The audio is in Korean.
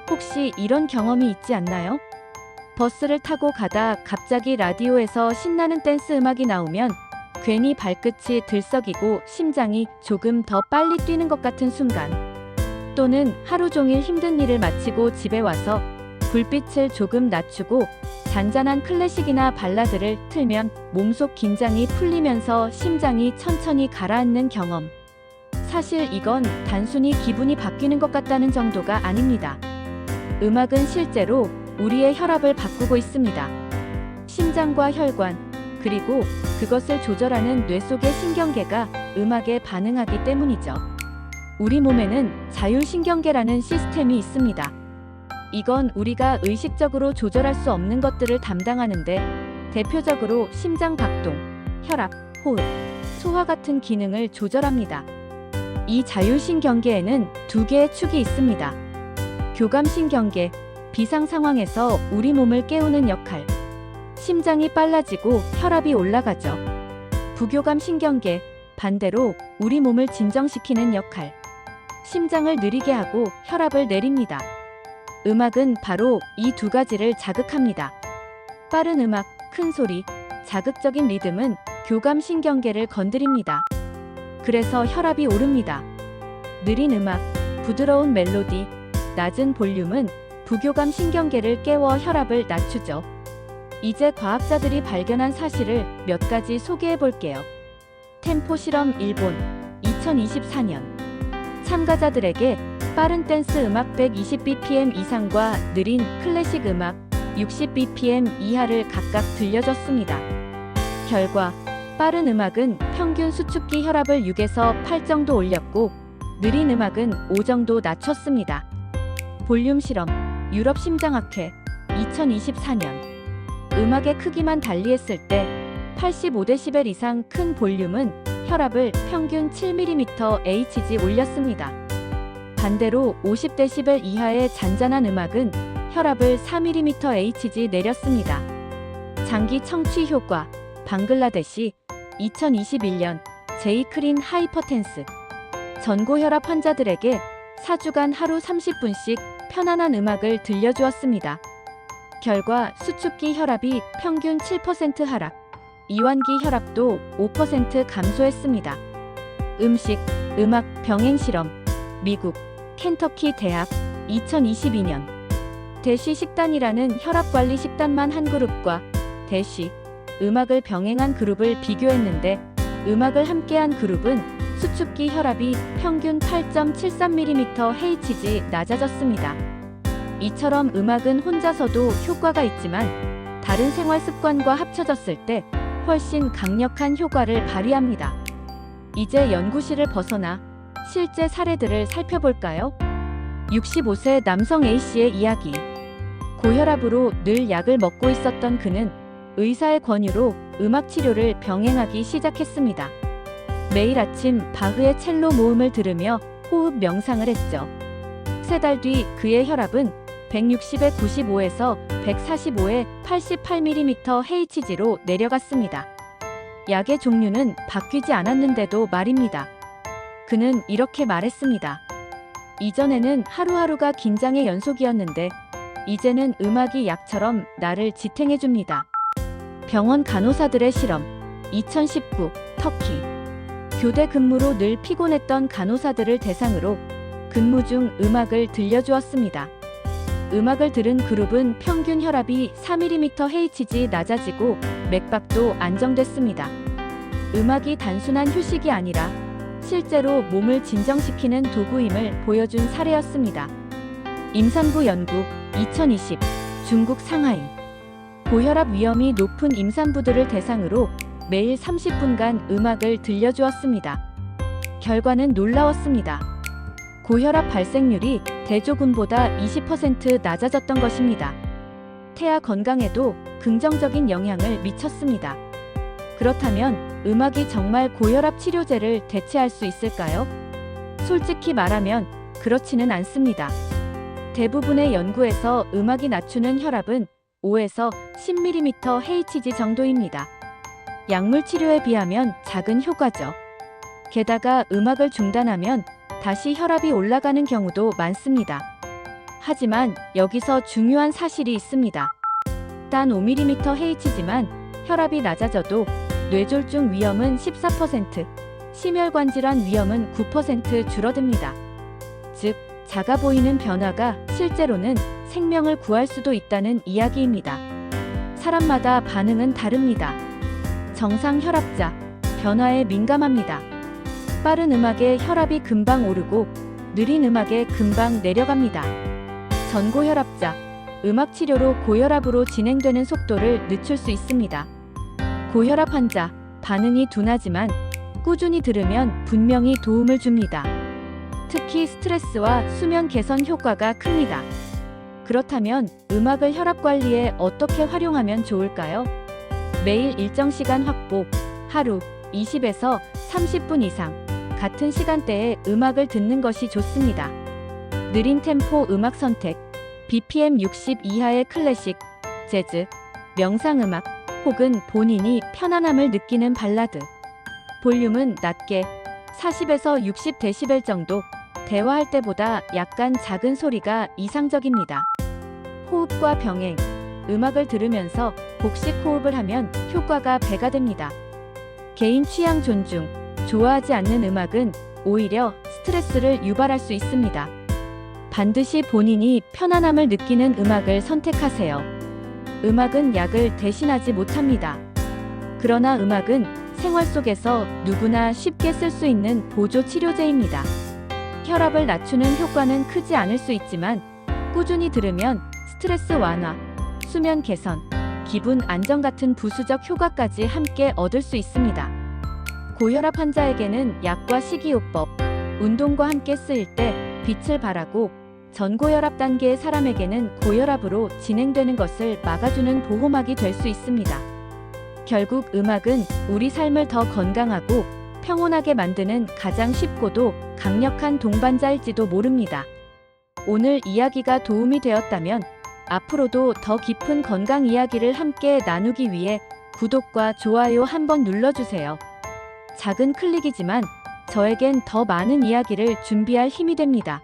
혹시 이런 경험이 있지 않나요? 버스를 타고 가다 갑자기 라디오에서 신나는 댄스 음악이 나오면 괜히 발끝이 들썩이고 심장이 조금 더 빨리 뛰는 것 같은 순간, 또는 하루 종일 힘든 일을 마치고 집에 와서 불빛을 조금 낮추고 잔잔한 클래식이나 발라드를 틀면 몸속 긴장이 풀리면서 심장이 천천히 가라앉는 경험. 사실 이건 단순히 기분이 바뀌는 것 같다는 정도가 아닙니다. 음악은 실제로 우리의 혈압을 바꾸고 있습니다. 심장과 혈관, 그리고 그것을 조절하는 뇌 속의 신경계가 음악에 반응하기 때문이죠. 우리 몸에는 자율신경계라는 시스템이 있습니다. 이건 우리가 의식적으로 조절할 수 없는 것들을 담당하는데, 대표적으로 심장 박동, 혈압, 호흡, 소화 같은 기능을 조절합니다. 이 자율신경계에는 두 개의 축이 있습니다. 교감신경계, 비상 상황에서 우리 몸을 깨우는 역할. 심장이 빨라지고 혈압이 올라가죠. 부교감신경계, 반대로 우리 몸을 진정시키는 역할. 심장을 느리게 하고 혈압을 내립니다. 음악은 바로 이 두 가지를 자극합니다. 빠른 음악, 큰 소리, 자극적인 리듬은 교감신경계를 건드립니다. 그래서 혈압이 오릅니다. 느린 음악, 부드러운 멜로디, 낮은 볼륨은 부교감신경계를 깨워 혈압을 낮추죠. 이제 과학자들이 발견한 사실을 몇 가지 소개해 볼게요. 템포 실험 일본 2024년. 참가자들에게 빠른 댄스 음악 120bpm 이상과 느린 클래식 음악 60bpm 이하를 각각 들려줬습니다. 결과 빠른 음악은 평균 수축기 혈압을 6에서 8 정도 올렸고, 느린 음악은 5 정도 낮췄습니다. 볼륨 실험 유럽 심장학회 2024년. 음악의 크기만 달리했을 때 85dB 이상 큰 볼륨은 혈압을 평균 7mmHg 올렸습니다. 반대로 50dB 이하의 잔잔한 음악은 혈압을 4mmHg 내렸습니다. 장기 청취 효과 방글라데시 2021년 제이크린 하이퍼텐스. 전고혈압 환자들에게 4주간 하루 30분씩 편안한 음악을 들려주었습니다. 결과 수축기 혈압이 평균 7% 하락, 이완기 혈압도 5% 감소했습니다. 음식, 음악 병행 실험 미국 켄터키 대학 2022년. 대쉬 식단이라는 혈압관리 식단만 한 그룹과 대쉬, 음악을 병행한 그룹을 비교했는데, 음악을 함께한 그룹은 수축기 혈압이 평균 8.73mmHg 낮아졌습니다. 이처럼 음악은 혼자서도 효과가 있지만 다른 생활 습관과 합쳐졌을 때 훨씬 강력한 효과를 발휘합니다. 이제 연구실을 벗어나 실제 사례들을 살펴볼까요? 65세 남성 A씨의 이야기. 고혈압으로 늘 약을 먹고 있었던 그는 의사의 권유로 음악 치료를 병행하기 시작했습니다. 매일 아침 바흐의 첼로 모음을 들으며 호흡 명상을 했죠. 3달 뒤 그의 혈압은 160에 95에서 145에 88mmHg로 내려갔습니다. 약의 종류는 바뀌지 않았는데도 말입니다. 그는 이렇게 말했습니다. 이전에는 하루하루가 긴장의 연속이었는데 이제는 음악이 약처럼 나를 지탱해줍니다. 병원 간호사들의 실험 2019 터키. 교대 근무로 늘 피곤했던 간호사들을 대상으로 근무 중 음악을 들려주었습니다. 음악을 들은 그룹은 평균 혈압이 4mmHg 낮아지고 맥박도 안정됐습니다. 음악이 단순한 휴식이 아니라 실제로 몸을 진정시키는 도구임을 보여준 사례였습니다. 임산부 연구 2020 중국 상하이. 고혈압 위험이 높은 임산부들을 대상으로 매일 30분간 음악을 들려주었습니다. 결과는 놀라웠습니다. 고혈압 발생률이 대조군보다 20% 낮아졌던 것입니다. 태아 건강에도 긍정적인 영향을 미쳤습니다. 그렇다면 음악이 정말 고혈압 치료제를 대체할 수 있을까요? 솔직히 말하면 그렇지는 않습니다. 대부분의 연구에서 음악이 낮추는 혈압은 5에서 10mmHg 정도입니다. 약물 치료에 비하면 작은 효과죠. 게다가 음악을 중단하면 다시 혈압이 올라가는 경우도 많습니다. 하지만 여기서 중요한 사실이 있습니다. 단 5mmH지만 혈압이 낮아져도 뇌졸중 위험은 14%, 심혈관 질환 위험은 9% 줄어듭니다. 즉, 작아 보이는 변화가 실제로는 생명을 구할 수도 있다는 이야기입니다. 사람마다 반응은 다릅니다. 정상 혈압자, 변화에 민감합니다. 빠른 음악에 혈압이 금방 오르고 느린 음악에 금방 내려갑니다. 전고혈압자, 음악 치료로 고혈압으로 진행되는 속도를 늦출 수 있습니다. 고혈압 환자, 반응이 둔하지만 꾸준히 들으면 분명히 도움을 줍니다. 특히 스트레스와 수면 개선 효과가 큽니다. 그렇다면 음악을 혈압 관리에 어떻게 활용하면 좋을까요? 매일 일정 시간 확보, 하루 20에서 30분 이상, 같은 시간대에 음악을 듣는 것이 좋습니다. 느린 템포 음악 선택, BPM 60 이하의 클래식, 재즈, 명상음악, 혹은 본인이 편안함을 느끼는 발라드. 볼륨은 낮게 40에서 60dB 정도, 대화할 때보다 약간 작은 소리가 이상적입니다. 호흡과 병행, 음악을 들으면서 복식 호흡을 하면 효과가 배가 됩니다. 개인 취향 존중, 좋아하지 않는 음악은 오히려 스트레스를 유발할 수 있습니다. 반드시 본인이 편안함을 느끼는 음악을 선택하세요. 음악은 약을 대신하지 못합니다. 그러나 음악은 생활 속에서 누구나 쉽게 쓸 수 있는 보조 치료제입니다. 혈압을 낮추는 효과는 크지 않을 수 있지만 꾸준히 들으면 스트레스 완화, 수면 개선, 기분 안정 같은 부수적 효과까지 함께 얻을 수 있습니다. 고혈압 환자에게는 약과 식이요법, 운동과 함께 쓰일 때 빛을 발하고 전고혈압 단계의 사람에게는 고혈압으로 진행되는 것을 막아주는 보호막이 될 수 있습니다. 결국 음악은 우리 삶을 더 건강하고 평온하게 만드는 가장 쉽고도 강력한 동반자일지도 모릅니다. 오늘 이야기가 도움이 되었다면 앞으로도 더 깊은 건강 이야기를 함께 나누기 위해 구독과 좋아요 한번 눌러주세요. 작은 클릭이지만 저에겐 더 많은 이야기를 준비할 힘이 됩니다.